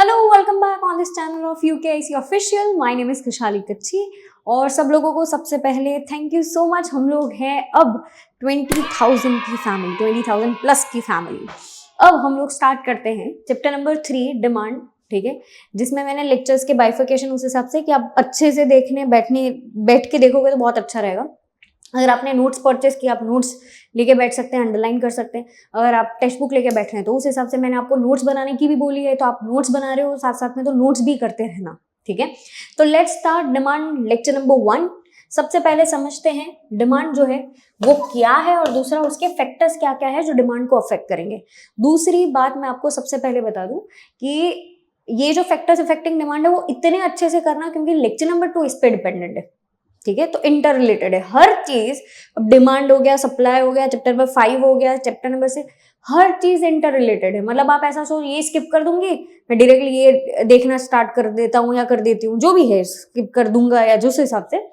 Hello, welcome back on this channel of UKIC official. My name is खुशहाली कच्ची। और सब लोगों को सबसे पहले थैंक यू सो मच। हम लोग हैं अब 20,000 की फैमिली, 20,000 प्लस की फैमिली। अब हम लोग स्टार्ट करते हैं चैप्टर नंबर 3 डिमांड, ठीक है, जिसमें मैंने लेक्चर्स के बाइफिकेशन उस हिसाब से कि आप अच्छे से बैठ के देखोगे तो बहुत अच्छा रहेगा। अगर आपने नोट्स परचेस किया, आप नोट्स लेके बैठ सकते हैं, अंडरलाइन कर सकते हैं। अगर आप टेक्स्ट बुक लेके बैठ रहे हैं तो उस हिसाब से मैंने आपको नोट्स बनाने की भी बोली है, तो आप नोट्स बना रहे हो साथ साथ में तो नोट्स भी करते रहना, ठीक है। तो let's start demand lecture number 1। सबसे पहले समझते हैं डिमांड जो है वो क्या है, और दूसरा उसके फैक्टर्स क्या क्या है जो डिमांड को अफेक्ट करेंगे। दूसरी बात मैं आपको सबसे पहले बता दूं कि ये जो फैक्टर्स अफेक्टिंग डिमांड है वो इतने अच्छे से करना, क्योंकि लेक्चर नंबर 2 इस पे डिपेंडेंट है, ठीक है। तो इंटर रिलेटेड है हर चीज। अब डिमांड हो गया, सप्लाई हो गया, चैप्टर नंबर 5 हो गया, चैप्टर नंबर से हर चीज इंटर रिलेटेड है। मतलब आप ऐसा सोच, ये स्किप कर दूंगी मैं, डायरेक्टली ये देखना स्टार्ट कर देता हूँ या कर देती हूँ, जो भी है स्किप कर दूंगा या जिस हिसाब से।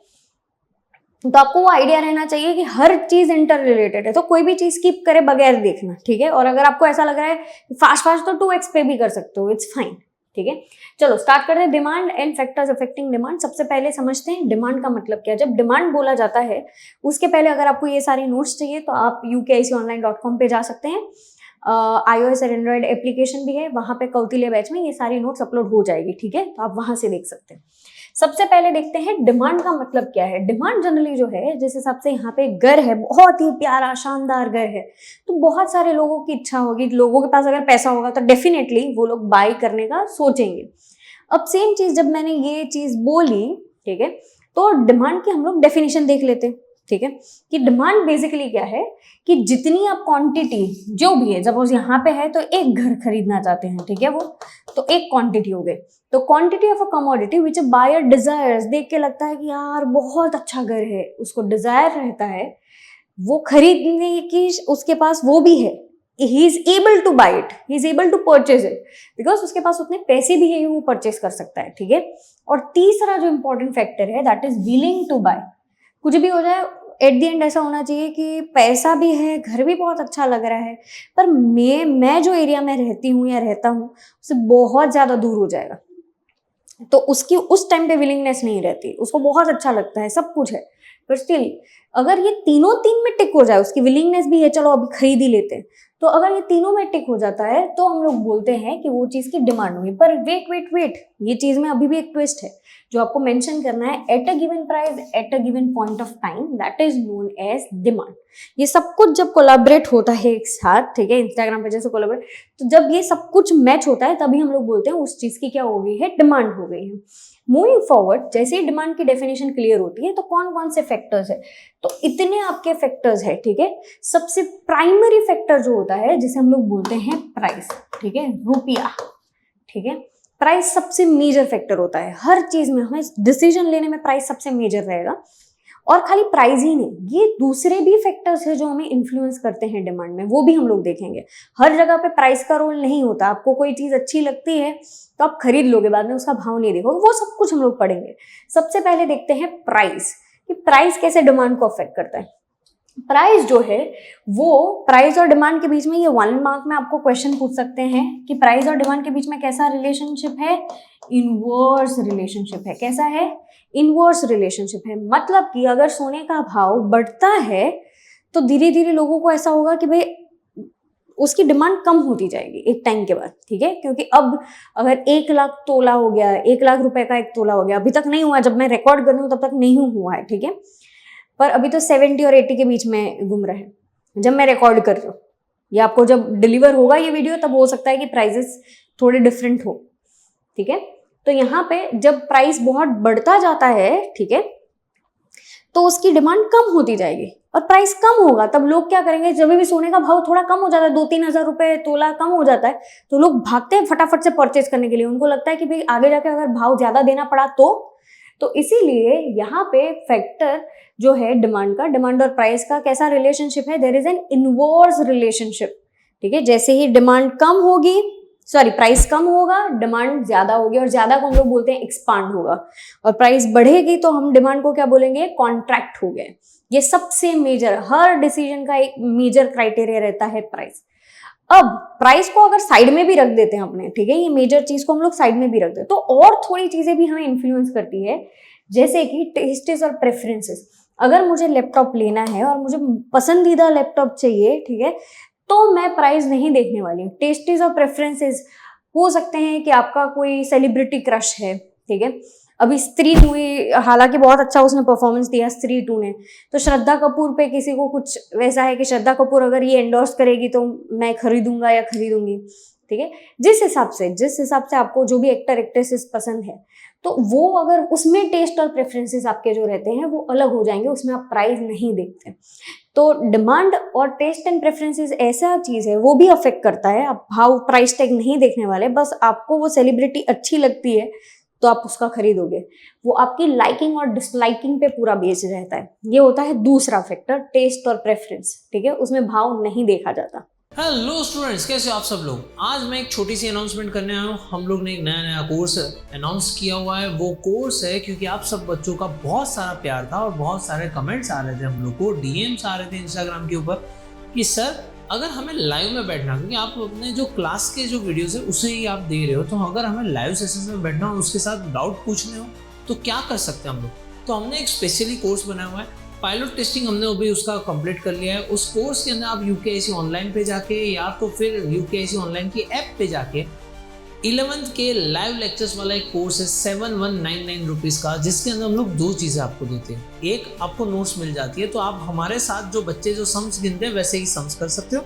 तो आपको वो आइडिया रहना चाहिए कि हर चीज इंटर रिलेटेड है, तो कोई भी चीज स्किप करे बगैर देखना, ठीक है। और अगर आपको ऐसा लग रहा है फास्ट फास्ट तो 2x पे भी कर सकते हो, इट्स फाइन, ठीक है। चलो स्टार्ट करते हैं demand and factors affecting demand. सबसे पहले समझते हैं डिमांड का मतलब क्या है। जब डिमांड बोला जाता है उसके पहले अगर आपको ये सारी नोट्स चाहिए तो आप UKIConline.com पे जा सकते हैं। iOS और एंड्रॉइड एप्लीकेशन भी है, वहां पे कौटिल्य बैच में ये सारी नोट्स अपलोड हो जाएगी, ठीक है। तो आप वहां से देख सकते हैं। सबसे पहले देखते हैं डिमांड का मतलब क्या है। डिमांड जनरली जो है, जिस हिसाब से यहाँ पे घर है, बहुत ही प्यारा शानदार घर है, तो बहुत सारे लोगों की इच्छा होगी, लोगों के पास अगर पैसा होगा तो डेफिनेटली वो लोग बाय करने का सोचेंगे। अब सेम चीज जब मैंने ये चीज बोली, ठीक है, तो डिमांड की हम लोग डेफिनेशन देख लेते हैं, ठीक है, कि डिमांड बेसिकली क्या है कि जितनी आप क्वांटिटी जो भी है, जब उस यहाँ पे है तो एक घर खरीदना चाहते हैं, ठीक है, वो तो एक क्वांटिटी हो गई। तो quantity of a commodity which a buyer desires, देख के लगता है कि यार बहुत अच्छा घर है, उसको डिजायर रहता है, वो खरीदने की उसके पास वो भी है, he is able to buy it, he is able to purchase it, because उसके पास उतने पैसे भी है, वो परचेस कर सकता है, ठीक है। और तीसरा जो इंपॉर्टेंट फैक्टर है that is willing to buy. कुछ भी हो जाए एट द एंड ऐसा होना चाहिए कि पैसा भी है, घर भी बहुत अच्छा लग रहा है, पर मैं जो एरिया में रहती हूँ या रहता हूँ उससे बहुत ज्यादा दूर हो जाएगा, तो उसकी उस टाइम पे विलिंगनेस नहीं रहती। उसको बहुत अच्छा लगता है, सब कुछ है, पर स्टिल अगर ये तीनों तीन में टिक हो जाए, उसकी विलिंगनेस भी है, चलो अभी खरीद ही लेते हैं, तो अगर ये तीनों में टिक हो जाता है तो हम लोग बोलते हैं कि वो चीज की डिमांड हुई। पर वेट वेट वेट, ये चीज में अभी भी एक ट्विस्ट है जो आपको मेंशन करना है। At a given price at a given point of time, that is known as demand. ये सब कुछ जब कोलैबोरेट होता है एक साथ, ठीक है, इंस्टाग्राम पे जैसे कोलैबोरेट, तो जब ये सब कुछ मैच होता है तभी हम लोग बोलते हैं उस चीज की क्या हो गई है, डिमांड हो गई है। मूविंग फॉरवर्ड, जैसे ही डिमांड की डेफिनेशन क्लियर होती है तो कौन कौन से फैक्टर्स है, तो इतने आपके फैक्टर्स है, ठीक है। सबसे प्राइमरी फैक्टर जो होता है जिसे हम लोग बोलते हैं प्राइस, ठीक है, रुपया, ठीक है। प्राइस सबसे मेजर फैक्टर होता है हर चीज में, हमें डिसीजन लेने में प्राइस सबसे मेजर रहेगा। और खाली प्राइस ही नहीं, ये दूसरे भी फैक्टर्स है जो हमें इन्फ्लुएंस करते हैं डिमांड में, वो भी हम लोग देखेंगे। हर जगह पे प्राइस का रोल नहीं होता। आपको कोई चीज अच्छी लगती है तो आप खरीद लोगे, बाद में उसका भाव नहीं देखोगे, वो सब कुछ हम लोग पढ़ेंगे। सबसे पहले देखते हैं प्राइस, कि प्राइस कैसे डिमांड को अफेक्ट करता है। प्राइस जो है वो, प्राइस और डिमांड के बीच में, ये 1 मार्क में आपको क्वेश्चन पूछ सकते हैं कि प्राइस और डिमांड के बीच में कैसा रिलेशनशिप है, इनवर्स रिलेशनशिप है। कैसा है, इनवर्स रिलेशनशिप है। मतलब कि अगर सोने का भाव बढ़ता है तो धीरे धीरे लोगों को ऐसा होगा कि भाई उसकी डिमांड कम होती जाएगी एक टाइम के बाद, ठीक है। क्योंकि अब अगर 1 लाख तोला हो गया, 1 लाख रुपए का एक तोला हो गया, अभी तक नहीं हुआ, जब मैं रिकॉर्ड कर रही हूँ तब तक नहीं हुआ है, ठीक है, पर अभी तो 70 और 80 के बीच में घूम रहा है जब मैं रिकॉर्ड कर रही हूँ। ये आपको जब डिलीवर होगा ये वीडियो तब हो सकता है कि प्राइसेस थोड़े डिफरेंट हो, ठीक है। तो यहाँ पे जब प्राइस बहुत बढ़ता जाता है, ठीक है, तो उसकी डिमांड कम होती जाएगी। और प्राइस कम होगा तब लोग क्या करेंगे, जब भी सोने का भाव थोड़ा कम हो जाता है, 2-3 हजार रुपए तोला कम हो जाता है, तो लोग भागते हैं फटाफट से परचेज करने के लिए। उनको लगता है कि भाई आगे जाके अगर भाव ज्यादा देना पड़ा तो इसीलिए यहाँ पे फैक्टर जो है डिमांड का, डिमांड और प्राइस का कैसा रिलेशनशिप है, there is an inverse relationship, ठीक है। जैसे ही डिमांड कम होगी, सॉरी प्राइस कम होगा, डिमांड ज्यादा होगी, और ज्यादा को हम लोग बोलते हैं एक्सपांड होगा, और प्राइस बढ़ेगी तो हम डिमांड को क्या बोलेंगे, कॉन्ट्रैक्ट हो गए। ये सबसे मेजर, हर डिसीजन का एक मेजर क्राइटेरिया रहता है प्राइस। अब प्राइस को अगर साइड में भी रख देते हैं अपने, ठीक है, ये मेजर चीज को हम लोग साइड में भी रख देते हैं, तो और थोड़ी चीजें भी हमें इन्फ्लुएंस करती है, जैसे कि टेस्टेस और प्रेफरेंसेस। अगर मुझे लैपटॉप लेना है और मुझे पसंदीदा लैपटॉप चाहिए, ठीक है, तो मैं प्राइस नहीं देखने वाली हूँ। टेस्टेस और प्रेफरेंसेस हो सकते हैं कि आपका कोई सेलिब्रिटी क्रश है, ठीक है, अभी स्त्री मूवी हालांकि बहुत अच्छा उसने परफॉर्मेंस दिया स्त्री 2 ने, तो श्रद्धा कपूर पे किसी को कुछ वैसा है कि श्रद्धा कपूर अगर ये एंडोर्स करेगी तो मैं खरीदूंगा या खरीदूंगी, ठीक है, जिस हिसाब से आपको जो भी एक्टर एक्ट्रेसेस पसंद है, तो वो अगर उसमें टेस्ट और प्रेफरेंसेस आपके जो रहते हैं वो अलग हो जाएंगे, उसमें आप प्राइस नहीं देखते। तो डिमांड और टेस्ट एंड प्रेफरेंसेस ऐसा चीज है, वो भी अफेक्ट करता है। आप भाव प्राइस टैग नहीं देखने वाले, बस आपको वो सेलिब्रिटी अच्छी लगती है तो आप उसका खरीदोगे, वो आपकी लाइकिंग और डिसलाइकिंग पे पूरा बेस्ड रहता है। ये होता है दूसरा फैक्टर, टेस्ट और प्रेफरेंस, ठीक है, उसमें भाव नहीं देखा जाता। हेलो स्टूडेंट्स, कैसे हो आप सब लोग। आज मैं एक छोटी सी अनाउंसमेंट करने आया हूँ। हम लोग ने एक नया कोर्स अनाउंस किया हुआ है। वो कोर्स है क्योंकि आप सब बच्चों का बहुत सारा प्यार था और बहुत सारे कमेंट्स आ रहे थे, हम लोग को डीएम्स आ रहे थे इंस्टाग्राम के ऊपर कि सर अगर हमें लाइव में बैठना, क्योंकि आप अपने जो क्लास के जो वीडियोस है उसे ही आप दे रहे हो, तो अगर हमें लाइव सेशन में बैठना हो, उसके साथ डाउट पूछने हो, तो क्या कर सकते हैं हम लोग। तो हमने एक स्पेशली कोर्स बनाया हुआ है। पायलट टेस्टिंग हमने अभी उसका कंप्लीट कर लिया है। उस कोर्स के अंदर आप यूकेआईसी ऑनलाइन पे जाके या तो फिर यूकेआईसी ऑनलाइन की ऐप पे जाके 11th के लाइव लेक्चर्स वाला एक कोर्स है 7199 रुपीज़ का, जिसके अंदर हम लोग दो चीज़ें आपको देते हैं। एक, आपको नोट्स मिल जाती है, तो आप हमारे साथ जो बच्चे जो सम्स गिनते हैं वैसे ही सम्स कर सकते हो।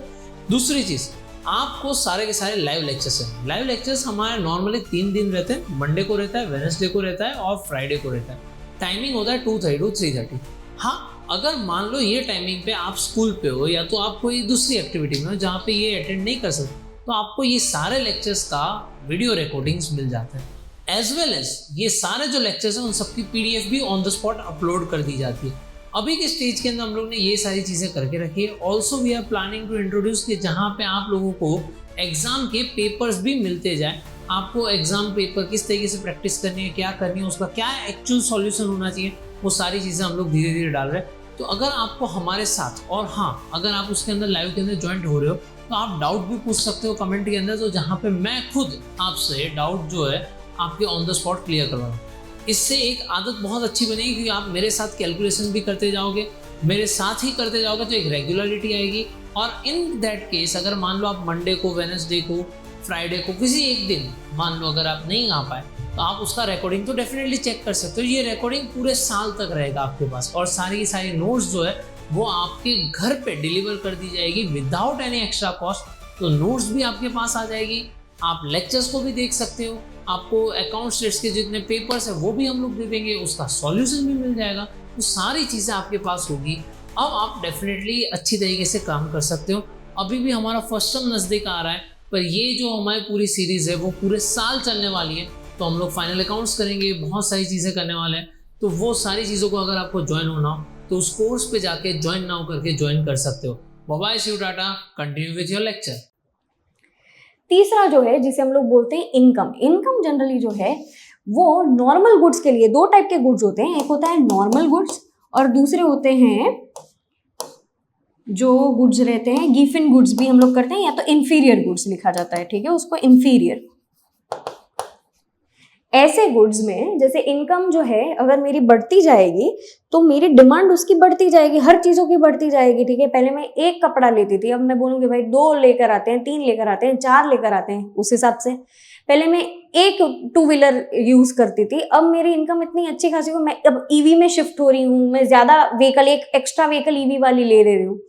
दूसरी चीज़, आपको सारे के सारे लाइव लेक्चर्स हैं। लाइव लेक्चर्स हमारे नॉर्मली 3 दिन रहते हैं, मंडे को रहता है, वेडनेसडे को रहता है और फ्राइडे को रहता है। टाइमिंग होता है 2:30 to 3:30। हाँ, अगर मान लो ये टाइमिंग पे आप स्कूल पे हो या तो आप कोई दूसरी एक्टिविटी में हो जहाँ पे ये अटेंड नहीं कर सकते, तो आपको ये सारे लेक्चर्स का वीडियो रिकॉर्डिंग्स मिल जाते हैं। एज वेल एज ये सारे जो लेक्चर्स हैं उन सबकी पीडीएफ भी ऑन द स्पॉट अपलोड कर दी जाती है। अभी के स्टेज के अंदर हम लोग ने ये सारी चीज़ें करके रखी है। Also we are planning to introduce कि जहाँ पे आप लोगों को एग्जाम के पेपर्स भी मिलते जाए। आपको एग्जाम पेपर किस तरीके से प्रैक्टिस करनी है, क्या करनी है, उसका क्या एक्चुअल सॉल्यूशन होना चाहिए, वो सारी चीज़ें हम लोग धीरे धीरे डाल रहे हैं। तो अगर आपको हमारे साथ, और हाँ अगर आप उसके अंदर लाइव के अंदर ज्वाइंट हो रहे हो, तो आप डाउट भी पूछ सकते हो कमेंट के अंदर, तो जहाँ पे मैं खुद आपसे डाउट जो है आपके ऑन द स्पॉट क्लियर करवाऊँ। इससे एक आदत बहुत अच्छी बनेगी क्योंकि आप मेरे साथ कैलकुलेशन भी करते जाओगे, मेरे साथ ही करते जाओगे, तो एक रेगुलरिटी आएगी। और इन दैट केस अगर मान लो आप मंडे को, वेडनेसडे को, फ्राइडे को किसी एक दिन मान लो अगर आप नहीं आ पाए, तो आप उसका रिकॉर्डिंग तो डेफिनेटली चेक कर सकते हो। ये रिकॉर्डिंग पूरे साल तक रहेगा आपके पास, और सारी की सारी नोट्स जो है वो आपके घर पे डिलीवर कर दी जाएगी विदाउट एनी एक्स्ट्रा कॉस्ट। तो नोट्स भी आपके पास आ जाएगी, आप लेक्चर्स को भी देख सकते हो, आपको अकाउंट स्टेट्स के जितने पेपर्स है वो भी हम लोग दे देंगे, उसका सॉल्यूशन भी मिल जाएगा। तो सारी चीज़ें आपके पास होगी। अब आप डेफिनेटली अच्छी तरीके से काम कर सकते हो। अभी भी हमारा फर्स्ट टर्म नज़दीक आ रहा है, पर ये जो हमारी पूरी सीरीज़ है वो पूरे साल चलने वाली है। तो हम लोग फाइनल अकाउंट्स करेंगे, बहुत सारी चीज़ें करने वाले हैं। तो वो सारी चीज़ों को अगर आपको ज्वाइन होना हो तो उस कोर्स पे जाके ज्वाइन नाउ करके ज्वाइन कर सकते हो। Bye bye, see you, tata, continue with your lecture. तीसरा जो है जिसे हम लोग बोलते हैं इनकम। इनकम जनरली जो है वो नॉर्मल गुड्स के लिए, दो टाइप के गुड्स होते हैं, एक होता है नॉर्मल गुड्स और दूसरे होते हैं जो गुड्स रहते हैं, गिफिन गुड्स भी हम लोग करते हैं, या तो इंफीरियर गुड्स लिखा जाता है, ठीक है, उसको इंफीरियर। ऐसे गुड्स में जैसे इनकम जो है अगर मेरी बढ़ती जाएगी तो मेरी डिमांड उसकी बढ़ती जाएगी, हर चीज़ों की बढ़ती जाएगी, ठीक है। पहले मैं एक कपड़ा लेती थी, अब मैं बोलूँगी भाई 2 लेकर आते हैं, 3 लेकर आते हैं, 4 लेकर आते हैं, उस हिसाब से। पहले मैं एक 2 व्हीलर यूज़ करती थी, अब मेरी इनकम इतनी अच्छी खासी हो, मैं अब ईवी में शिफ्ट हो रही हूँ, मैं ज़्यादा व्हीकल, एक एक्स्ट्रा व्हीकल ईवी वाली ले रही हूँ।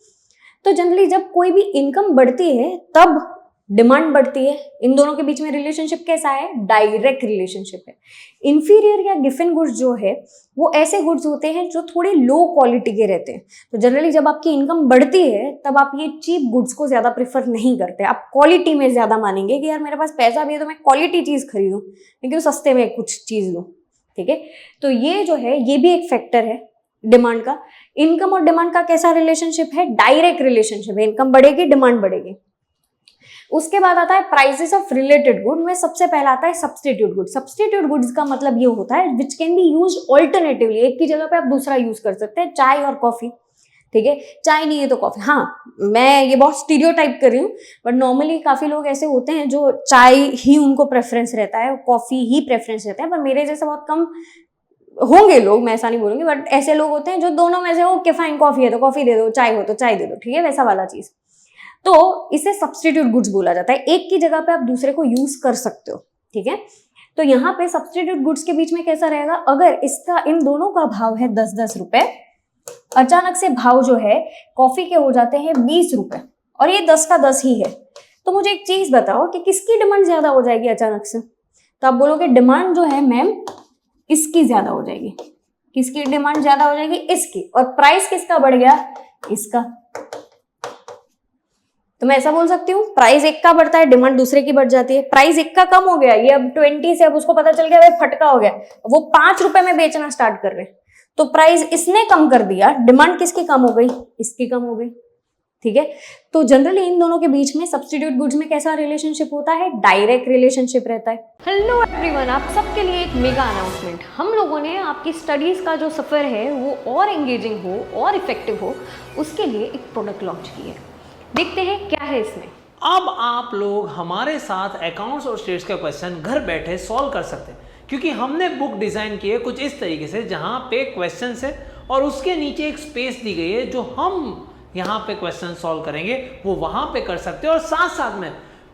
तो जनरली जब कोई भी इनकम बढ़ती है तब डिमांड बढ़ती है। इन दोनों के बीच में रिलेशनशिप कैसा है? डायरेक्ट रिलेशनशिप है। इंफीरियर या गिफिन गुड्स जो है वो ऐसे गुड्स होते हैं जो थोड़े लो क्वालिटी के रहते हैं। तो जनरली जब आपकी इनकम बढ़ती है तब आप ये चीप गुड्स को ज्यादा प्रेफर नहीं करते, आप क्वालिटी में ज्यादा मानेंगे कि यार मेरे पास पैसा भी है तो मैं क्वालिटी चीज खरीदूं, लेकिन सस्ते में कुछ चीज लूं, ठीक है। तो ये जो है ये भी एक फैक्टर है डिमांड का। इनकम और डिमांड का कैसा रिलेशनशिप है? डायरेक्ट रिलेशनशिप है। इनकम बढ़ेगी, डिमांड बढ़ेगी। उसके बाद आता है प्राइसेस ऑफ रिलेटेड गुड में सबसे पहला आता है सब्स्टिट्यूट गुड। सब्स्टिट्यूट गुड्स का मतलब ये होता है which can be used alternatively, एक की जगह पे आप दूसरा यूज कर सकते हैं, चाय और कॉफी, ठीक है, चाय नहीं है तो कॉफी। हाँ, मैं ये बहुत स्टीरियोटाइप कर रही हूँ, बट नॉर्मली काफी लोग ऐसे होते हैं जो चाय ही उनको प्रेफरेंस रहता है, कॉफी ही प्रेफरेंस रहता है, पर मेरे जैसे बहुत कम होंगे लोग, मैं ऐसा नहीं बोलूंगी, बट ऐसे लोग होते हैं जो दोनों में से, ओके फाइन, कॉफी है तो कॉफी दे दो, चाय हो तो चाय दे दो, ठीक है, वैसा वाला चीज। तो इसे सब्सटीट्यूट गुड्स बोला जाता है, एक की जगह पे आप दूसरे को यूज कर सकते हो, ठीक है। तो यहाँ पे सब्सटीट्यूट गुड्स के बीच में कैसा रहेगा, अगर इसका इन दोनों का भाव है 10-10 रुपए, अचानक से भाव जो है कॉफी के हो जाते हैं 20 रुपए, और ये 10 का 10 ही है, तो मुझे एक चीज बताओ कि किसकी डिमांड ज्यादा हो जाएगी अचानक से? तो आप बोलोगे डिमांड जो है मैम इसकी ज्यादा हो जाएगी। किसकी डिमांड ज्यादा हो जाएगी? इसकी। और प्राइस किसका बढ़ गया? इसका। तो मैं ऐसा बोल सकती हूँ, प्राइस एक का बढ़ता है, डिमांड दूसरे की बढ़ जाती है। प्राइस एक का कम हो गया, ये अब 20 से अब उसको पता चल गया भाई फटका हो गया, वो 5 रुपए में बेचना स्टार्ट कर रहे हैं, तो प्राइस इसने कम कर दिया, डिमांड किसकी कम हो गई? इसकी कम हो गई, ठीक है। तो जनरली इन दोनों के बीच में सब्स्टिट्यूट गुड्स में कैसा रिलेशनशिप होता है? डायरेक्ट रिलेशनशिप रहता है। हेलो एवरीवन, आप सबके लिए एक मेगा अनाउंसमेंट। हम लोगों ने आपकी स्टडीज का जो सफर है वो और एंगेजिंग हो और इफेक्टिव हो, उसके लिए एक प्रोडक्ट लॉन्च की है। देखते हैं क्या है इसमें। अब आप लोग हमारे साथ अकाउंट्स और स्टेट्स का क्वेश्चन घर बैठे सॉल्व कर सकते हैं, क्योंकि हमने बुक डिज़ाइन की है कुछ इस तरीके से, जहाँ पे क्वेश्चन है और उसके नीचे एक स्पेस दी गई है, जो हम यहाँ पे क्वेश्चन सॉल्व करेंगे वो वहाँ पे कर सकते हैं। और साथ साथ में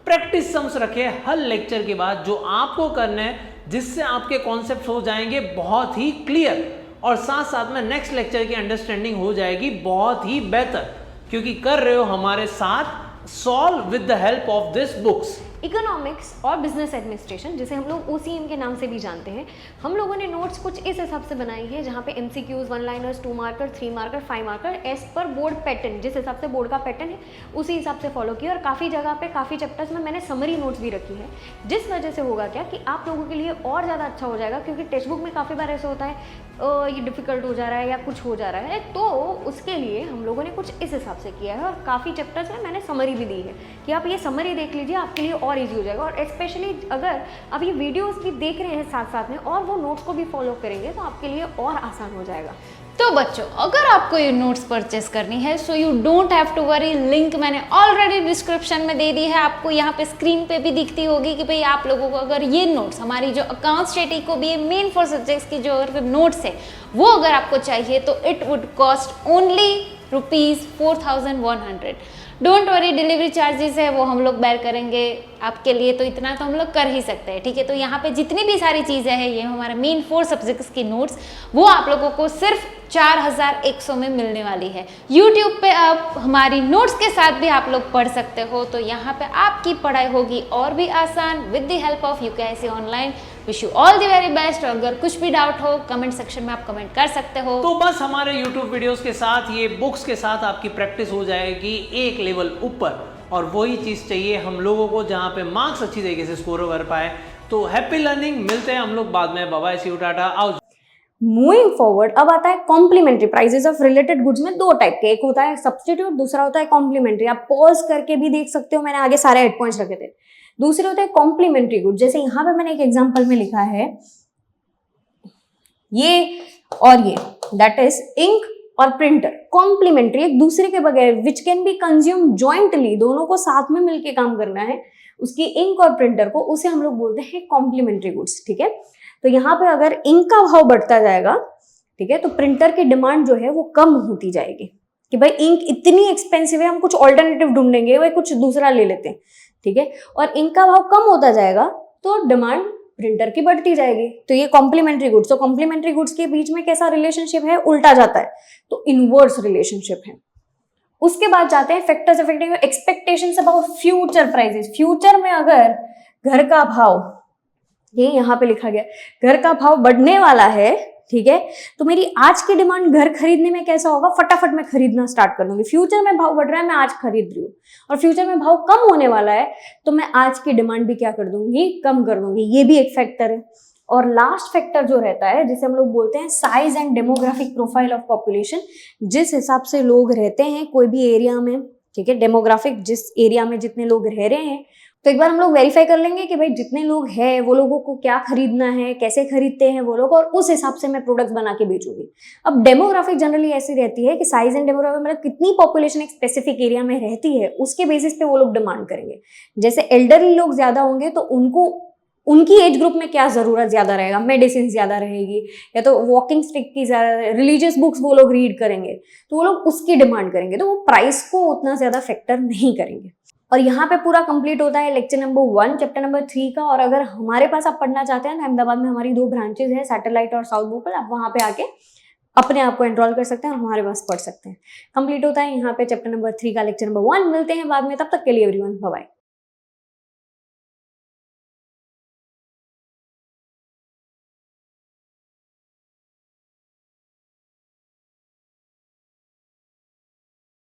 प्रैक्टिस सम्स रखे हर लेक्चर के बाद, जो आपको करना है, जिससे आपके कॉन्सेप्ट हो जाएंगे बहुत ही क्लियर, और साथ साथ में नेक्स्ट लेक्चर की अंडरस्टैंडिंग हो जाएगी बहुत ही बेहतर, क्योंकि कर रहे हो हमारे साथ solve with the help of this books. Economics और बिजनेस एडमिनिस्ट्रेशन, जिसे हम लोग OCM के नाम से भी जानते हैं, हम लोगों ने नोट्स कुछ इस हिसाब से बनाई है, जहाँ पे MCQs, 1 liners, 2 marker, 3 marker, 5 marker, as per board pattern, जिस हिसाब से बोर्ड का पैटर्न है उसी हिसाब से फॉलो किया। और काफ़ी जगह पे काफ़ी चैप्टर्स में मैंने समरी नोट्स भी रखी है, जिस वजह से होगा क्या कि आप लोगों के लिए और ज़्यादा अच्छा हो जाएगा, क्योंकि टेक्स्ट बुक में काफ़ी बार ऐसा होता है ये डिफिकल्ट हो जा रहा है या कुछ हो जा रहा है, तो उसके लिए हम लोगों ने कुछ इस हिसाब से किया है। और काफ़ी चैप्टर्स में मैंने समरी भी दी है कि आप ये समरी देख लीजिए, आपके लिए और ईजी हो जाएगा। और स्पेशली अगर आप ये वीडियोस भी देख रहे हैं साथ साथ में और वो नोट्स को भी फॉलो करेंगे, तो आपके लिए और आसान हो जाएगा। तो बच्चों, अगर आपको ये नोट्स परचेस करनी है, so you don't have to worry, link मैंने ऑलरेडी डिस्क्रिप्शन में दे दी है। आपको यहाँ पे स्क्रीन पे भी दिखती होगी कि भाई आप लोगों को अगर ये नोट्स, हमारी जो अकाउंट स्टेटी को भी मेन 4 सब्जेक्ट्स की जो अगर नोट्स है वो अगर आपको चाहिए, तो it would cost only ₹4100। Don't worry, delivery charges है वो हम लोग बेयर करेंगे आपके लिए, तो इतना तो हम लोग कर ही सकते हैं, ठीक है। तो यहाँ पे जितनी भी सारी चीज़ें हैं, ये हमारे मेन 4 सब्जेक्ट्स की नोट्स, वो आप लोगों को सिर्फ 4100 में मिलने वाली है। YouTube पे आप हमारी नोट्स के साथ भी आप लोग पढ़ सकते हो, तो यहाँ पे आपकी पढ़ाई होगी और भी आसान with the help of UKIC online. Wish you all the very best. और अगर कुछ भी डाउट हो कमेंट सेक्शन में आप कमेंट कर सकते हो। तो बस हमारे YouTube वीडियोस के साथ, ये बुक्स के साथ आपकी प्रैक्टिस हो जाएगी एक लेवल ऊपर, और वही चीज़ चाहिए हम लोगों को, जहाँ पे मार्क्स अच्छी तरीके से स्कोर कर पाए। तो हैप्पी लर्निंग, मिलते हैं हम लोग बाद में। Bye bye, see you, tata, आओ। मूविंग फॉरवर्ड, अब आता है complementary prices of related goods में 2 टाइप के, एक होता है सब्स्टिट्यूट, दूसरा होता है कॉम्प्लीमेंट्री। आप पॉज करके भी देख सकते हो, मैंने आगे सारे हेड पॉइंट्स रखे थे। दूसरे होते हैं कॉम्प्लीमेंट्री गुड, जैसे यहाँ पे मैंने एक एग्जांपल में लिखा है ये और ये, दैट इज इंक और प्रिंटर, कॉम्प्लीमेंट्री, एक दूसरे के बगैर, which can be consume jointly, दोनों को साथ में मिलके काम करना है, उसकी इंक और प्रिंटर को, उसे हम लोग बोलते हैं कॉम्प्लीमेंट्री गुड्स, ठीक है। तो यहाँ पे अगर इंक का भाव बढ़ता जाएगा, ठीक है, तो प्रिंटर की डिमांड जो है वो कम होती जाएगी, कि भाई इंक इतनी एक्सपेंसिव है, हम कुछ ऑल्टरनेटिव ढूंढेंगे, भाई कुछ दूसरा ले लेते हैं, ठीक है। और इंक का भाव कम होता जाएगा तो डिमांड प्रिंटर की बढ़ती जाएगी। तो ये कॉम्प्लीमेंट्री गुड्स। तो कॉम्प्लीमेंट्री गुड्स के बीच में कैसा रिलेशनशिप है? उल्टा जाता है, तो इनवर्स रिलेशनशिप है। उसके बाद जाते हैं factors affecting expectations about future prices. Future में अगर घर का भाव, ये यहाँ पे लिखा गया, घर का भाव बढ़ने वाला है, ठीक है, तो मेरी आज की डिमांड घर खरीदने में कैसा होगा? फटाफट मैं खरीदना स्टार्ट कर दूंगी। फ्यूचर में भाव बढ़ रहा है, मैं आज खरीद रही हूँ, और फ्यूचर में भाव कम होने वाला है, तो मैं आज की डिमांड भी क्या कर दूंगी? कम कर दूंगी। ये भी एक फैक्टर है। और लास्ट फैक्टर जो रहता है, जिसे हम लोग बोलते हैं size and demographic profile of population, जिस हिसाब से लोग रहते हैं कोई भी एरिया में, ठीक है, डेमोग्राफिक, जिस एरिया में जितने लोग रह रहे हैं तो एक बार हम लोग वेरीफाई कर लेंगे कि भाई जितने लोग हैं वो लोगों को क्या खरीदना है, कैसे खरीदते हैं वो लोग, और उस हिसाब से मैं प्रोडक्ट्स बना के बेचूंगी। अब डेमोग्राफिक जनरली ऐसी रहती है कि साइज एंड डेमोग्राफिक मतलब कितनी पॉपुलेशन एक स्पेसिफिक एरिया में रहती है उसके बेसिस पे वो लोग डिमांड करेंगे। जैसे एल्डरली लोग ज्यादा होंगे तो उनको उनकी एज ग्रुप में क्या जरूरत ज्यादा रहेगा, मेडिसिन ज्यादा रहेगी, या तो वॉकिंग स्टिक की ज्यादा, रिलीजियस बुक्स वो लोग रीड करेंगे तो वो लोग उसकी डिमांड करेंगे, तो वो प्राइस को उतना ज्यादा फैक्टर नहीं करेंगे। और यहाँ पे पूरा कंप्लीट होता है लेक्चर नंबर 1 चैप्टर नंबर 3 का। और अगर हमारे पास आप पढ़ना चाहते हैं तो अहमदाबाद में हमारी 2 ब्रांचेज है, सैटेलाइट और साउथ भोपाल, आप वहाँ पे आके अपने आप को एनरोल कर सकते हैं और हमारे पास पढ़ सकते हैं। कंप्लीट होता है यहाँ पे चैप्टर नंबर 3 का लेक्चर नंबर 1। मिलते हैं बाद में, तब तक के लिए एवरीवन बाय बाय।